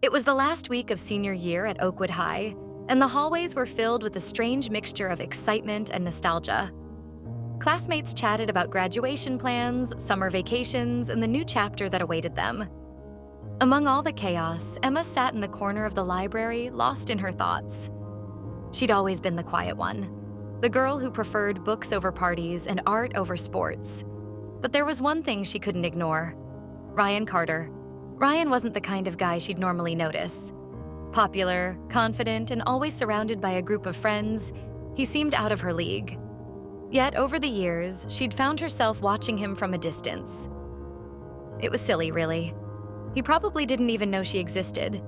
It was the last week of senior year at Oakwood High, and the hallways were filled with a strange mixture of excitement and nostalgia. Classmates chatted about graduation plans, summer vacations, and the new chapter that awaited them. Among all the chaos, Emma sat in the corner of the library, lost in her thoughts. She'd always been the quiet one, the girl who preferred books over parties and art over sports. But there was one thing she couldn't ignore: Ryan Carter. Ryan wasn't the kind of guy she'd normally notice. Popular, confident, and always surrounded by a group of friends, he seemed out of her league. Yet over the years, she'd found herself watching him from a distance. It was silly, really. He probably didn't even know she existed.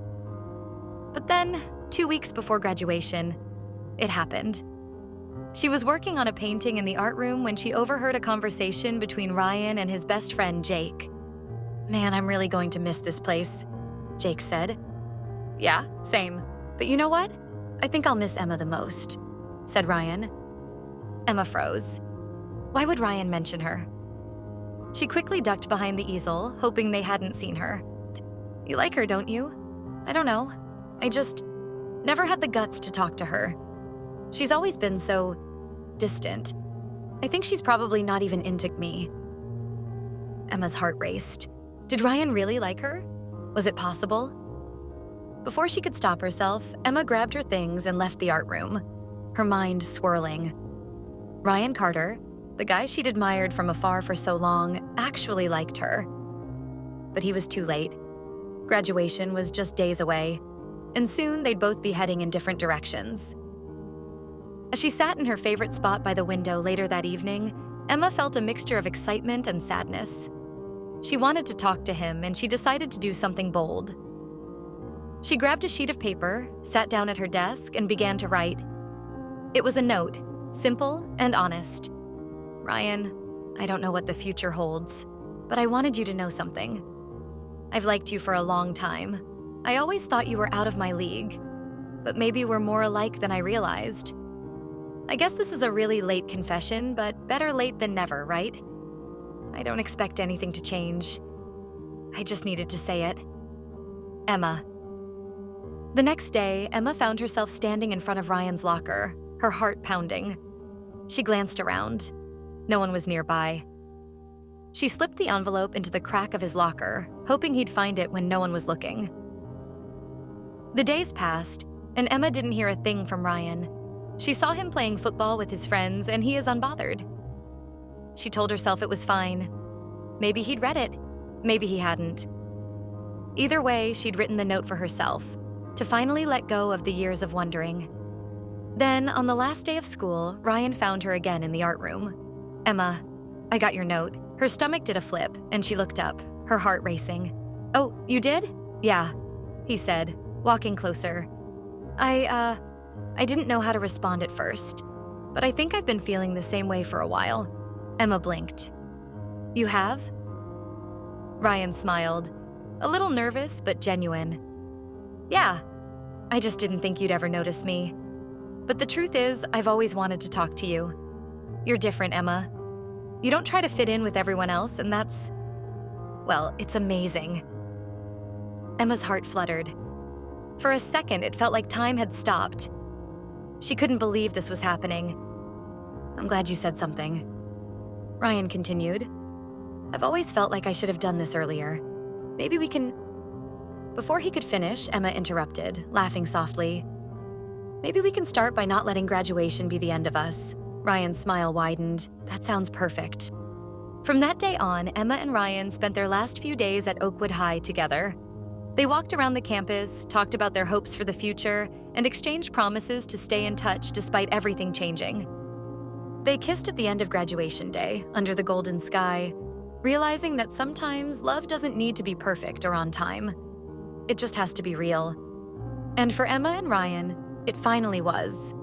But then, 2 weeks before graduation, it happened. She was working on a painting in the art room when she overheard a conversation between Ryan and his best friend, Jake. "Man, I'm really going to miss this place," Jake said. "Yeah, same. But you know what? I think I'll miss Emma the most," said Ryan. Emma froze. Why would Ryan mention her? She quickly ducked behind the easel, hoping they hadn't seen her. "You like her, don't you?" "I don't know. I just never had the guts to talk to her. She's always been so distant. I think she's probably not even into me." Emma's heart raced. Did Ryan really like her? Was it possible? Before she could stop herself, Emma grabbed her things and left the art room, her mind swirling. Ryan Carter, the guy she'd admired from afar for so long, actually liked her. But he was too late. Graduation was just days away, and soon they'd both be heading in different directions. As she sat in her favorite spot by the window later that evening, Emma felt a mixture of excitement and sadness. She wanted to talk to him, and she decided to do something bold. She grabbed a sheet of paper, sat down at her desk, and began to write. It was a note, simple and honest. "Ryan, I don't know what the future holds, but I wanted you to know something. I've liked you for a long time. I always thought you were out of my league, but maybe we're more alike than I realized. I guess this is a really late confession, but better late than never, right? I don't expect anything to change. I just needed to say it. Emma." The next day, Emma found herself standing in front of Ryan's locker, her heart pounding. She glanced around. No one was nearby. She slipped the envelope into the crack of his locker, hoping he'd find it when no one was looking. The days passed, and Emma didn't hear a thing from Ryan. She saw him playing football with his friends, and he is unbothered. She told herself it was fine. Maybe he'd read it. Maybe he hadn't. Either way, she'd written the note for herself, to finally let go of the years of wondering. Then, on the last day of school, Ryan found her again in the art room. "Emma, I got your note." Her stomach did a flip, and she looked up, her heart racing. "Oh, you did?" "Yeah," he said, walking closer. I didn't know how to respond at first, but I think I've been feeling the same way for a while." Emma blinked. "You have?" Ryan smiled, a little nervous but genuine. "Yeah, I just didn't think you'd ever notice me. But the truth is, I've always wanted to talk to you. You're different, Emma. You don't try to fit in with everyone else, and well, it's amazing." Emma's heart fluttered. For a second, it felt like time had stopped. She couldn't believe this was happening. "I'm glad you said something," Ryan continued. "I've always felt like I should have done this earlier. Maybe we can—" Before he could finish, Emma interrupted, laughing softly. "Maybe we can start by not letting graduation be the end of us." Ryan's smile widened. "That sounds perfect." From that day on, Emma and Ryan spent their last few days at Oakwood High together. They walked around the campus, talked about their hopes for the future, and exchanged promises to stay in touch despite everything changing. They kissed at the end of graduation day, under the golden sky, realizing that sometimes love doesn't need to be perfect or on time. It just has to be real. And for Emma and Ryan, it finally was.